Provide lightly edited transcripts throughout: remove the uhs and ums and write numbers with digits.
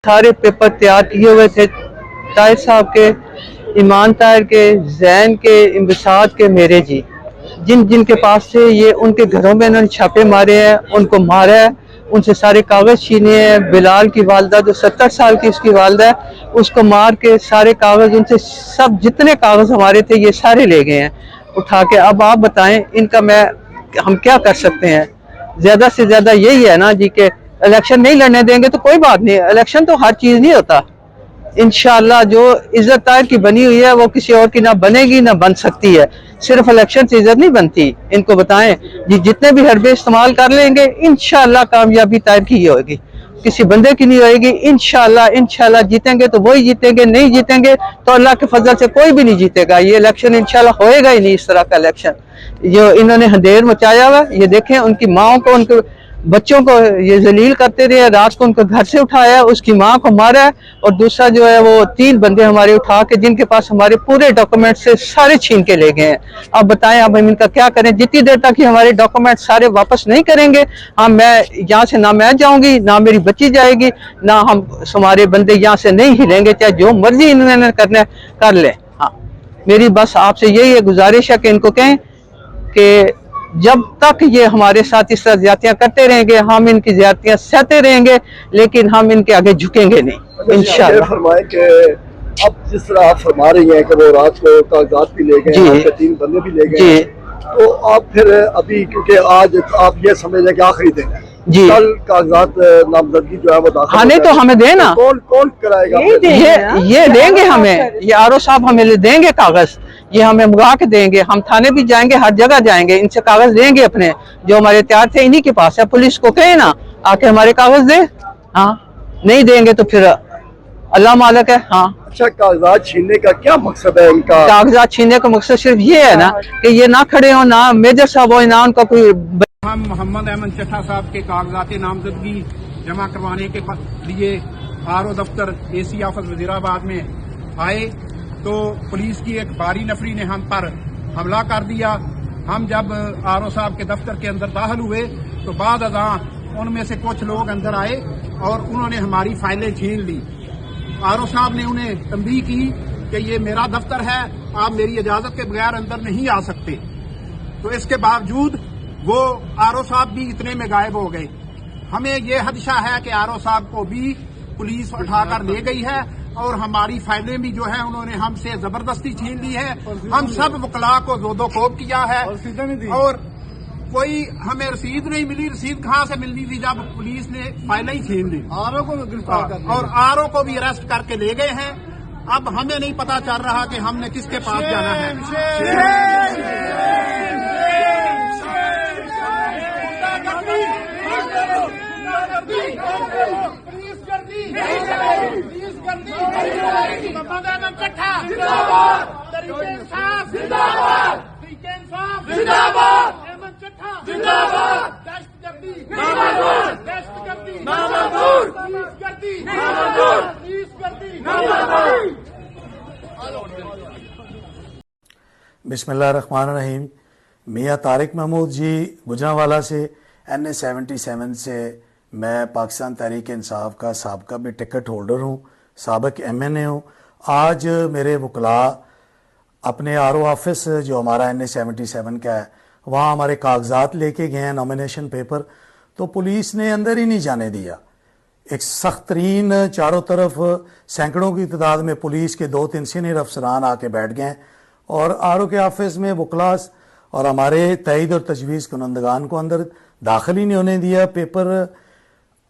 सारे पेपर तैयार किए हुए थे ताहिर साहब के, ईमान ताहिर के, जैन के, इम्बिसाद के, मेरे जी, जिन जिन के पास थे ये उनके घरों में इन्होंने छापे मारे हैं, उनको मारा है, उनसे सारे कागज़ छीने हैं। बिलाल की वालदा जो 70 साल की उसकी वालदा है, उसको मार के सारे कागज़ उनसे, सब जितने कागज़ हमारे थे ये सारे ले गए हैं उठा के। अब आप बताएं इनका हम क्या कर सकते हैं? ज़्यादा से ज़्यादा यही है ना जी कि इलेक्शन नहीं लड़ने देंगे तो कोई बात नहीं, इलेक्शन तो हर चीज़ नहीं होता। इंशाल्लाह जो इज्जत ताहिर की बनी हुई है वो किसी और की ना बनेगी ना बन सकती है। सिर्फ इलेक्शन से इज्जत नहीं बनती। इनको बताएं जी जितने भी हरबे इस्तेमाल कर लेंगे इंशाल्लाह कामयाबी ताहिर की ही होगी, किसी बंदे की नहीं होगी। इंशाल्लाह जीतेंगे तो वही जीतेंगे, नहीं जीतेंगे तो अल्लाह के फजल से कोई भी नहीं जीतेगा। ये इलेक्शन इंशाल्लाह होएगा ही नहीं इस तरह का इलेक्शन जो इन्होंने अंधेर मचाया हुआ। ये देखें उनकी माओ को, उनके बच्चों को ये जलील करते रहे, रात को उनको घर से उठाया, उसकी माँ को मारा है, और दूसरा जो है वो 3 बंदे हमारे उठा के जिनके पास हमारे पूरे डॉक्यूमेंट से सारे छीन के ले गए हैं। अब बताएं अब हम इनका क्या करें? जितनी देर तक हमारे डॉक्यूमेंट सारे वापस नहीं करेंगे मैं यहाँ से ना मैं जाऊंगी ना मेरी बच्ची जाएगी, ना हम हमारे बंदे यहाँ से नहीं हिलेंगे, चाहे जो मर्जी इन्होंने करना कर ले। हाँ, मेरी बस आपसे यही है गुजारिश है कि इनको कहें कि जब तक ये हमारे साथ इस तरह ज्यादतियां करते रहेंगे हम इनकी ज्यादतियां सहते रहेंगे, लेकिन हम इनके आगे झुकेंगे नहीं इंशाअल्लाह। फरमाएं कि अब जिस तरह आप फरमा रही हैं कि वो रात को कागजात भी ले गए, आपके 3 बंदे भी ले गए, तो आप फिर अभी क्योंकि आज आप ये समझ लें कि आखिरी दिन है जी, कल कागजात नामजदगी जो है वो दाखिल हमें तो हमें देना, कौन कराएगा? ये देंगे हमें, ये आरओ साहब हमें देंगे कागज, ये हमें मंगा के देंगे। हम थाने भी जाएंगे, हर जगह जाएंगे, इनसे कागज लेंगे अपने जो हमारे तैयार थे इन्हीं के पास है। पुलिस को कहे ना आके हमारे कागज दे। हाँ, नहीं देंगे तो फिर अल्लाह मालिक है। हाँ, अच्छा, कागजात छीनने का क्या मकसद है इनका? कागजात छीनने का मकसद सिर्फ ये है ना कि ये ना खड़े हो, ना मेजर साहब हो, ना उनका कोई। हम मोहम्मद अहमद चट्टा साहब के कागजात नामजदगी जमा करवाने के लिए आरओ दफ्तर एसी ऑफिस वजीराबाद में आए तो पुलिस की एक भारी नफरी ने हम पर हमला कर दिया। हम जब आरओ साहब के दफ्तर के अंदर दाखिल हुए तो बाद अज़ां उनमें से कुछ लोग अंदर आए और उन्होंने हमारी फाइलें छीन ली। आरओ साहब ने उन्हें तंबीह की कि ये मेरा दफ्तर है, आप मेरी इजाजत के बगैर अंदर नहीं आ सकते। तो इसके बावजूद वो आरओ साहब भी इतने में गायब हो गए। हमें ये खदशा है कि आरओ साहब को भी पुलिस उठाकर ले गई है और हमारी फाइलें भी जो है उन्होंने हमसे जबरदस्ती छीन ली है। हम सब वकला को जोदोकोब किया है और कोई हमें रसीद नहीं मिली। रसीद कहाँ से मिलनी थी जब पुलिस ने फाइलें ही छीन ली। आरओ को गिरफ्तार कर लिया और आरओ को भी अरेस्ट करके ले गए हैं। अब हमें नहीं पता चल रहा कि हमने किसके पास जाना है। बिस्मिल्लाहिर्रहमानिर्रहीम। मियाँ तारिक महमूद जी गुजरांवाला से NA 77 से मैं पाकिस्तान तहरीक इंसाफ का साबका में टिकट होल्डर हूँ, साबिक MNA हूँ। आज मेरे वकला अपने आरओ ऑफिस जो हमारा NA 77 का है वहाँ हमारे कागजात लेके गए हैं, नॉमिनेशन पेपर, तो पुलिस ने अंदर ही नहीं जाने दिया। एक सख्त तरीन चारों तरफ सैकड़ों की तादाद में पुलिस के 2-3 सीनियर अफसरान आके बैठ गए और आरओ के ऑफिस में वकलास और हमारे तईद और तजवीज़ कुनंदगान को अंदर दाखिल ही नहीं होने दिया, पेपर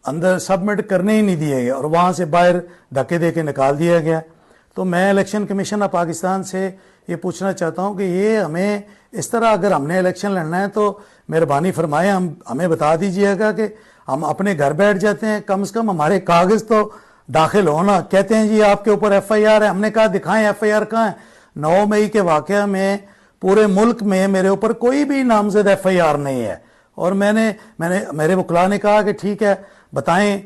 अंदर सबमिट करने ही नहीं दिए गए और वहाँ से बाहर धक्के दे के निकाल दिया गया। तो मैं इलेक्शन कमीशन ऑफ पाकिस्तान से ये पूछना चाहता हूँ कि ये हमें इस तरह अगर हमने इलेक्शन लड़ना है तो मेहरबानी फरमाए हमें बता दीजिएगा कि हम अपने घर बैठ जाते हैं, कम से कम हमारे कागज़ तो दाखिल होना। कहते हैं जी आपके ऊपर FIR है, हमने कहा दिखाएं FIR कहाँ है। 9 मई के वाक़या में पूरे मुल्क में मेरे ऊपर कोई भी नामजद FIR नहीं है और मेरे वकला ने कहा कि ठीक है बताएं।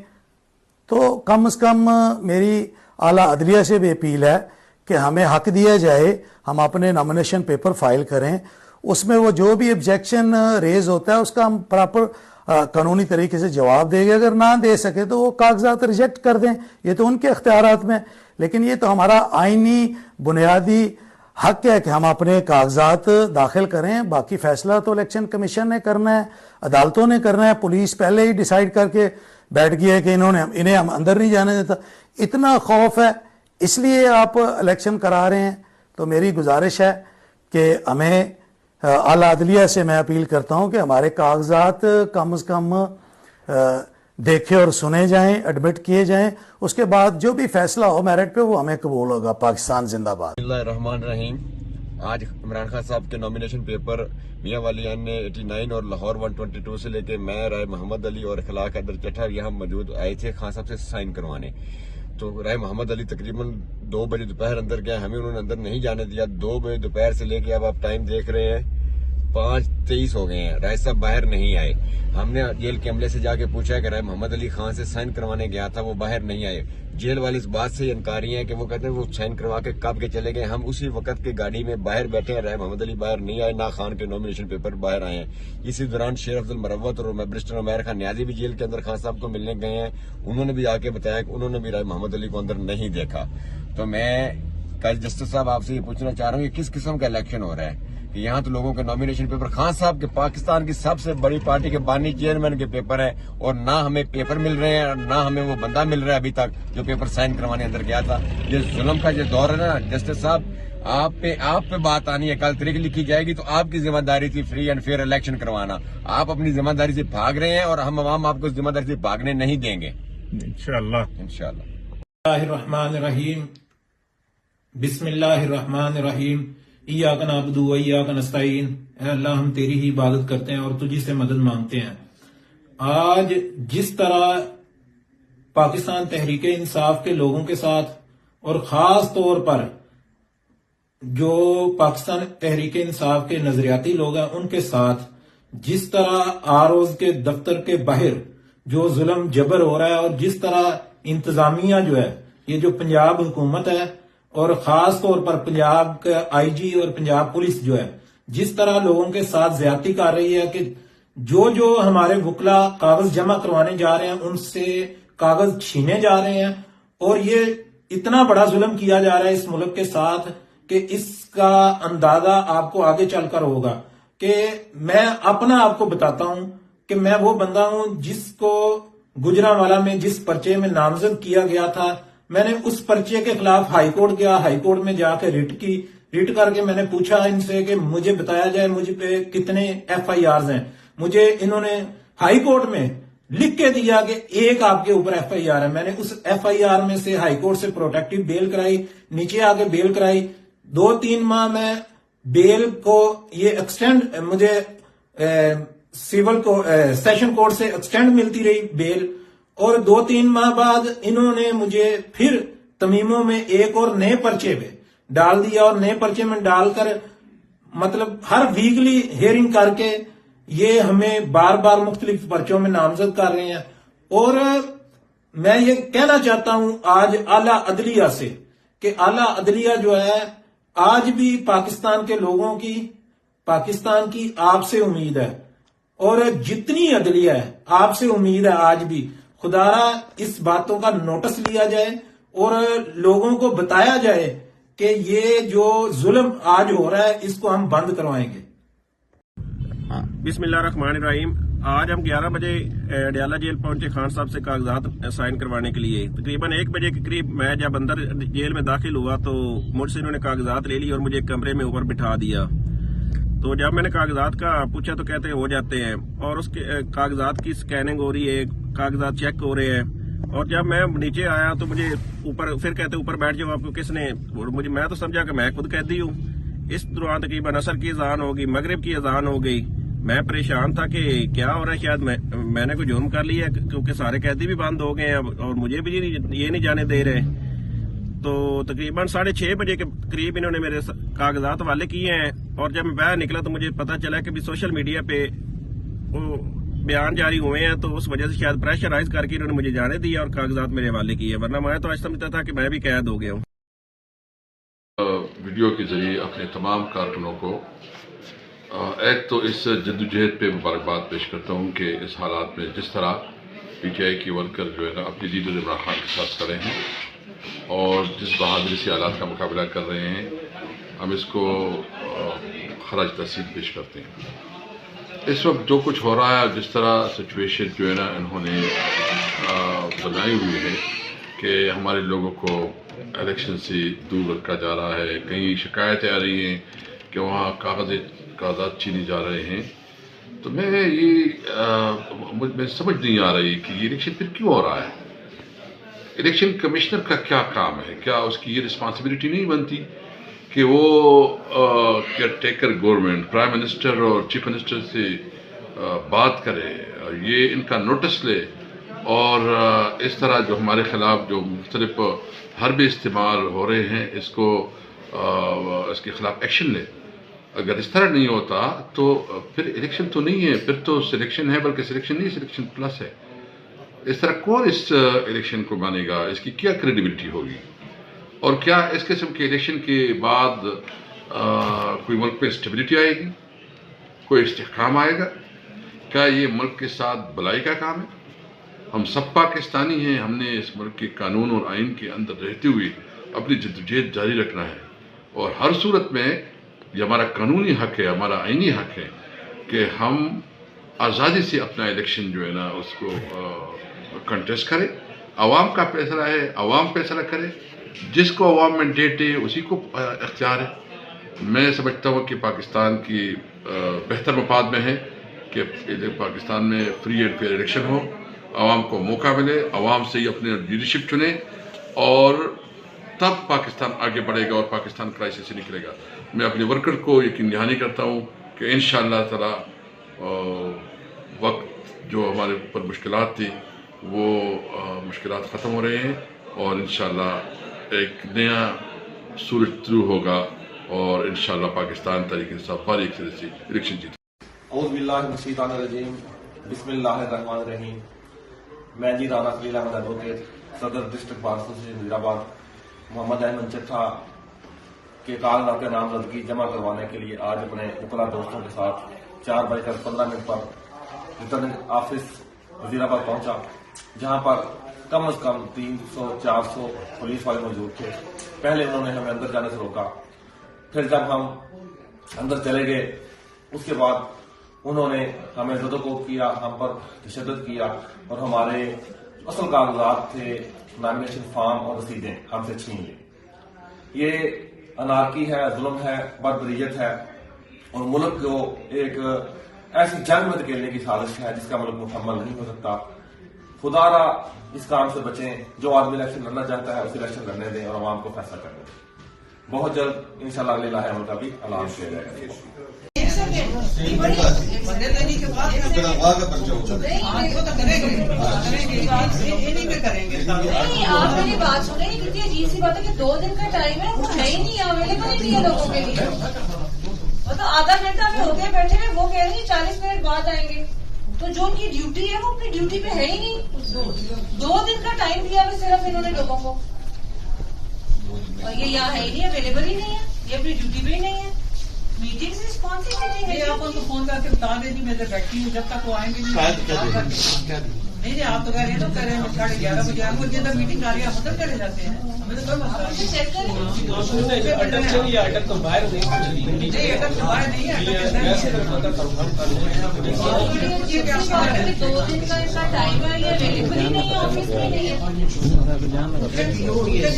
तो कम से कम मेरी आला अदलिया से भी अपील है कि हमें हक दिया जाए, हम अपने नॉमिनेशन पेपर फाइल करें, उसमें वो जो भी ऑब्जेक्शन रेज होता है उसका हम प्रॉपर कानूनी तरीके से जवाब देंगे, अगर ना दे सके तो वो कागजात रिजेक्ट कर दें, ये तो उनके अख्तियारात में। लेकिन ये तो हमारा आईनी बुनियादी हक है कि हम अपने कागजात दाखिल करें। बाकी फैसला तो इलेक्शन कमीशन ने करना है, अदालतों ने करना है। पुलिस पहले ही डिसाइड करके बैठ गई है कि इन्हें हम अंदर नहीं जाने देता। इतना खौफ है इसलिए आप इलेक्शन करा रहे हैं। तो मेरी गुजारिश है कि हमें आला अदलिया से मैं अपील करता हूं कि हमारे कागजात कम से कम देखे और सुने जाएं, एडमिट किए जाएं, उसके बाद जो भी फैसला हो मेरिट पे वो हमें कबूल होगा। पाकिस्तान जिंदाबाद। बिस्मिल्लाहिर्रहमानिर्रहीम। आज इमरान खान साहब के नॉमिनेशन पेपर मियां वालियान ने 89 और लाहौर 122 से लेके मैं, राय मोहम्मद अली और इखलाक हैदर चट्टा यहाँ मौजूद आए थे खान साहब से साइन करवाने। तो राय मोहम्मद अली तकरीबन 2 बजे दोपहर अंदर गया, हमें उन्होंने अंदर नहीं जाने दिया। 2 बजे दोपहर से लेके अब आप टाइम देख रहे हैं 5:23 हो गए हैं, राय साहब बाहर नहीं आए। हमने जेल के अमले से जाके पूछा कि राय मोहम्मद अली खान से साइन करवाने गया था, वो बाहर नहीं आए। जेल वाले इस बात से इनकारी हैं कि वो कहते हैं वो साइन करवा के कब के चले गए। हम उसी वक्त की गाड़ी में बाहर बैठे हैं, राय मोहम्मद अली बाहर नहीं आए, ना खान के नॉमिनेशन पेपर बाहर आए हैं। इसी दौरान शेर अफजल मरवत और बैरिस्टर उमैर खान न्याजी भी जेल के अंदर खान साहब को मिलने गए हैं। उन्होंने भी आके बताया कि उन्होंने भी राय मोहम्मद अली को अंदर नहीं देखा। तो मैं कल जस्टिस साहब आपसे ये पूछना चाह रहा हूँ कि किस किस्म का इलेक्शन हो रहा है कि यहाँ तो लोगों के नॉमिनेशन पेपर खान साहब के पाकिस्तान की सबसे बड़ी पार्टी के बानी चेयरमैन के पेपर है और ना हमें पेपर मिल रहे हैं, ना हमें वो बंदा मिल रहा है अभी तक जो पेपर साइन करवाने अंदर गया था। ये जुल्म का जो दौर है ना जस्टिस साहब, आप पे बात आनी है। कल तारीख लिखी जाएगी तो आपकी जिम्मेदारी थी फ्री एंड फेयर इलेक्शन करवाना। आप अपनी जिम्मेदारी से भाग रहे हैं और हम अवाम आपको जिम्मेदारी से भागने नहीं देंगे इंशाअल्लाह। बिस्मिल्लाहिर्रहमानिर्रहीम। इय्याका नअबुदु व इय्याका नस्तईन। ऐ अल्लाह हम तेरी ही इबादत करते हैं और तुझी से मदद मांगते हैं। आज जिस तरह पाकिस्तान तहरीक इंसाफ के लोगों के साथ और खास तौर पर जो पाकिस्तान तहरीक इंसाफ के नजरियाती लोग हैं उनके साथ जिस तरह आरओज के दफ्तर के बाहर जो जुल्म जबर हो रहा है और जिस तरह इंतजामिया जो है, ये जो पंजाब हुकूमत है और खास तौर पर पंजाब का आईजी और पंजाब पुलिस जो है जिस तरह लोगों के साथ ज्यादती कर रही है कि जो हमारे वकला कागज जमा करवाने जा रहे हैं उनसे कागज छीने जा रहे हैं। और ये इतना बड़ा जुल्म किया जा रहा है इस मुल्क के साथ कि इसका अंदाजा आपको आगे चलकर होगा। कि मैं अपना आपको बताता हूं कि मैं वो बंदा हूं जिसको गुजरांवाला में जिस पर्चे में नामजद किया गया था, मैंने उस पर्चे के खिलाफ हाईकोर्ट गया, हाईकोर्ट में जाकर रिट करके मैंने पूछा इनसे कि मुझे बताया जाए मुझे पे कितने FIRs हैं। मुझे इन्होंने हाईकोर्ट में लिख के दिया कि एक आपके ऊपर FIR है। मैंने उस FIR में से हाईकोर्ट से प्रोटेक्टिव बेल कराई, नीचे आके बेल कराई। 2-3 माह में बेल को ये एक्सटेंड मुझे सिविल को सेशन कोर्ट से एक्सटेंड मिलती रही बेल। और 2-3 माह बाद इन्होंने मुझे फिर तमीमों में एक और नए पर्चे पे डाल दिया और नए पर्चे में डालकर मतलब हर वीकली हियरिंग करके ये हमें बार बार मुख्तलिफ पर्चों में नामजद कर रहे हैं। और मैं ये कहना चाहता हूं आज आला अदलिया से कि आला अदलिया जो है आज भी पाकिस्तान के लोगों की, पाकिस्तान की आपसे उम्मीद है और जितनी अदलिया है आपसे उम्मीद है आज भी। खुदारा इस बातों का नोटिस लिया जाए और लोगों को बताया जाए कि ये जो जुल्म आज हो रहा है इसको हम बंद करवाएंगे। बिस्मिल्लाहिर्रहमानिर्रहीम। आज हम 11 बजे अडयाला जेल पहुंचे खान साहब से कागजात साइन करवाने के लिए। तकरीबन 1 बजे के करीब मैं जब अंदर जेल में दाखिल हुआ तो मुझसे इन्होंने कागजात ले ली और मुझे कमरे में ऊपर बिठा दिया। तो जब मैंने कागजात का पूछा तो कहते हो जाते हैं और उसके कागजात की स्कैनिंग हो रही है, कागजात चेक हो रहे हैं। और जब मैं नीचे आया तो मुझे ऊपर फिर कहते ऊपर बैठ जाओ, आपको किसने, मैं तो समझा कि मैं खुद कैदी हूँ। इस दौरान तकरीबन असर की अजान हो गई, मगरिब की अजान हो गई। मैं परेशान था कि क्या हो रहा है, शायद मैंने कोई जुर्म कर लिया क्योंकि सारे कैदी भी बंद हो गए हैं और मुझे भी ये नहीं जाने दे रहे। तो तकरीबन 6:30 बजे के करीब इन्होंने मेरे कागजात वाले किए हैं और जब मैं बाहर निकला तो मुझे पता चला कि भी सोशल मीडिया पे वो बयान जारी हुए हैं, तो उस वजह से शायद प्रेशराइज करके इन्होंने मुझे जाने दिया और कागजात मेरे हवाले किए, वरना मैं तो आज समझता था कि मैं भी कैद हो गया हूँ। वीडियो के जरिए अपने तमाम कारकुनों को ایک تو اس جدوجہد پہ مبارکباد پیش کرتا ہوں کہ اس حالات میں جس طرح پی ٹی آئی کے ورکر جو ہے نا اپنی لیڈر عمران خان کے ساتھ کھڑے ہیں اور جس بہادری سے حالات کا مقابلہ کر رہے ہیں، ہم اس کو خراج تحسین پیش کرتے ہیں۔ اس وقت جو کچھ ہو رہا ہے، جس طرح سچویشن جو ہے نا انہوں نے بنائی ہوئی ہے کہ ہمارے لوگوں کو الیکشن سے دور رکھا جا رہا ہے، کئی شکایتیں آ رہی ہیں کہ وہاں کاغذات چھینے جا رہے ہیں، تو میں سمجھ نہیں آ رہی کہ یہ الیکشن پھر کیوں ہو رہا ہے۔ الیکشن کمشنر کا کیا کام ہے؟ کیا اس کی یہ رسپانسبلٹی نہیں بنتی کہ وہ care taker government, prime minister اور چیف منسٹر سے بات کرے، یہ ان کا نوٹس لے اور اس طرح جو ہمارے خلاف جو مختلف حربے استعمال ہو رہے ہیں اس کے خلاف ایکشن لے۔ اگر اس طرح نہیں ہوتا تو پھر الیکشن تو نہیں ہے، پھر تو سلیکشن ہے، بلکہ سلیکشن نہیں، سلیکشن پلس ہے۔ اس طرح کون اس الیکشن کو مانے گا؟ اس کی کیا کریڈیبلٹی ہوگی؟ اور کیا اس قسم کے الیکشن کے بعد کوئی ملک پہ اسٹیبلٹی آئے گی؟ کوئی استحکام آئے گا؟ کیا یہ ملک کے ساتھ بھلائی کا کام ہے؟ ہم سب پاکستانی ہیں، ہم نے اس ملک کے قانون اور آئین کے اندر رہتے ہوئے اپنی جدوجہد جاری رکھنا ہے، اور ہر صورت میں یہ ہمارا قانونی حق ہے، ہمارا آئینی حق ہے کہ ہم آزادی سے اپنا الیکشن جو ہے نا اس کو کنٹیسٹ کریں۔ عوام کا فیصلہ ہے، عوام فیصلہ کرے، جس کو عوام مینڈیٹ ہے اسی کو اختیار ہے۔ میں سمجھتا ہوں کہ پاکستان کی بہتر مفاد میں ہے کہ پاکستان میں فری اینڈ فیئر الیکشن ہو، عوام کو موقع ملے، عوام سے ہی اپنے لیڈرشپ چنے، اور تب پاکستان آگے بڑھے گا اور پاکستان کرائسس سے نکلے گا۔ میں اپنے ورکر کو یقین دہانی کرتا ہوں کہ انشاءاللہ تعالی وقت جو ہمارے اوپر مشکلات تھی وہ مشکلات ختم ہو رہے ہیں، اور انشاءاللہ ایک نیا سورج طلوع ہوگا، اور انشاءاللہ پاکستان تحریک انصاف پارٹی ایک سے الیکشن جیتے۔ اعوذ باللہ من الشیطان الرجیم، بسم اللہ الرحمن الرحیم۔ میں جی رانا خلیل احمد ایڈوکیٹ، صدر ڈسٹرکٹ بار ایسوسی وزیر آباد، محمد احمد چٹھا کے کاغذات کے نامزدگی جمع کروانے کے لیے آج اپنے وکلا دوستوں کے ساتھ 4:15 پر ریٹرننگ آفس وزیر آباد پہنچا، جہاں پر کم از کم 300-400 پولیس والے موجود تھے۔ پہلے انہوں نے ہمیں اندر جانے سے روکا، پھر جب ہم اندر چلے گئے اس کے بعد انہوں نے ہمیں زد و کوب کیا، ہم پر تشدد کیا، اور ہمارے اصل کاغذات تھے، نامینیشن فارم اور رسیدیں ہم سے چھین لی۔ یہ انارکی ہے، ظلم ہے، بربریت ہے، اور ملک کو ایک ایسی جنگ میں دھکیلنے کی سازش ہے جس کا ملک مکمل نہیں ہو سکتا۔ خدا را اس کام سے بچیں، جو آدمی الیکشن لڑنا چاہتا ہے اسے الیکشن لڑنے دیں اور عوام کو فیصلہ کرنے دیں۔ بہت جلد انشاءاللہ اگلے لاہے عمل کا بھی اعلان کیا جائے گا۔ آپ میری بات سنیں، کتنی عجیب سی بات ہے کہ 2 دن کا ٹائم ہے، وہ ہے ہی نہیں، اویلیبل ہی نہیں ہے لوگوں کے لیے۔ مطلب آدھا گھنٹہ میں ہو گئے بیٹھے ہوئے، وہ کہہ رہے ہیں 40 منٹ بعد آئیں گے، تو جو ان کی ڈیوٹی ہے وہ اپنی ڈیوٹی پہ ہے ہی نہیں۔ 2 دن کا ٹائم دیا ہوا صرف انہوں نے لوگوں کو، اور یہ یہاں ہے ہی نہیں، اویلیبل ہی نہیں ہے، یہ اپنی ڈیوٹی پہ ہی نہیں ہے۔ میٹنگ سے کون سی میٹنگ ہے؟ آپ ان کو فون کر کے بتا دیں، میں ادھر بیٹھی ہوں، جب تک وہ آئیں گے نہیں آپ تو کہہ رہے ہیں تو کہہ رہے ہیں 11:30 بجے آئیں گے، ادھر میٹنگ آ رہی ہے، آپ ادھر چلے جاتے ہیں، ہمیں تو کوئی مسئلہ نہیں۔ چیک کریں، اٹک تو باہر نہیں ہے، اٹک تو باہر نہیں ہے، 2 دن کا ایسا ٹائم ہے، یہ اویلیبل ہی نہیں ہے، آفس میں نہیں ہے۔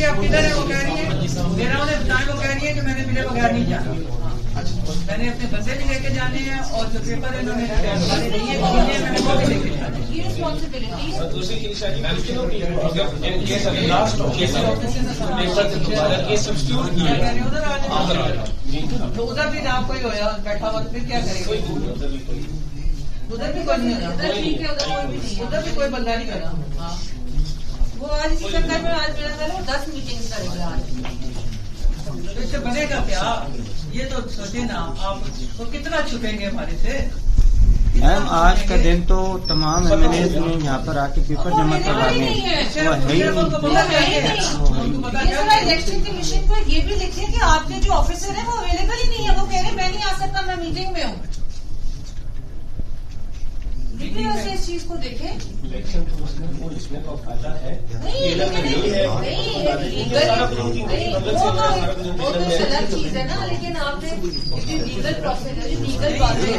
آپ کدھر ہے؟ وہ کہہ رہی ہے میرا انہیں بتائیں، وہ کہہ رہی ہے کہ میں نے ملے بغیر نہیں جانا، میں نے اپنے بندے بھی لے کے جانے ہیں، اور جو پیپر انہوں نے نہیں ہے میں نے وہ بھی لے کے جانے ہیں۔ یہ رسپانسبلٹی تو ادھر بھی آپ کوئی ہوا بیٹھا ہوا تو پھر کیا کرے گا؟ ادھر بھی کوئی نہیں ہوگا، ٹھیک ہے، ادھر کوئی بھی نہیں، ادھر بھی کوئی بندہ نہیں ہوگا۔ وہ آج اسی چکر میں آج میرا خیال ہے 10 میٹنگ کرے گا آج، اس سے بنے گا کیا؟ یہ تو سوچے نا آپ، وہ کتنا چھپیں گے ہمارے سے۔ मैम आज का दिन तो तमाम MLAs ने यहाँ पर आके पेपर जमा करवाने, वो है ही इलेक्शन कमीशन को ये भी लिखे कि आपके जो ऑफिसर है वो अवेलेबल ही नहीं है, वो कह रहे हैं मैं नहीं आ सकता, मैं मीटिंग में हूँ। इस चीज को देखें, इलेक्शन इसमें तो फायदा है वो तो अलग चीज है ना, लेकिन आपने लीगल प्रोसेस है, लीगल बात है।